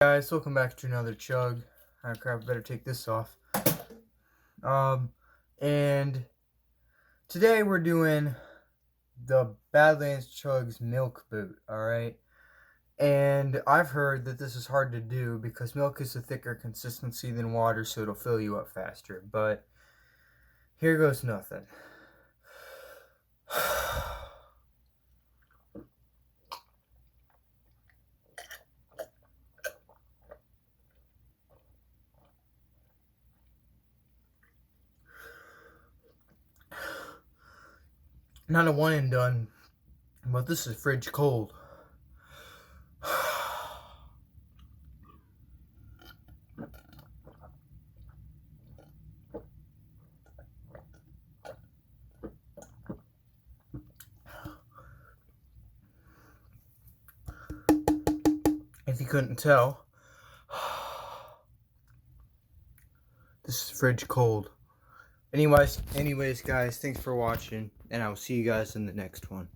Guys, welcome back to another chug. Oh crap, I better take this off. And today we're doing the BadlandsChugs milk boot, alright? And I've heard that this is hard to do because milk is a thicker consistency than water, so it'll fill you up faster. But here goes nothing. Not a one and done, but this is fridge cold. If you couldn't tell, this is fridge cold. Anyways, guys, thanks for watching, and I will see you guys in the next one.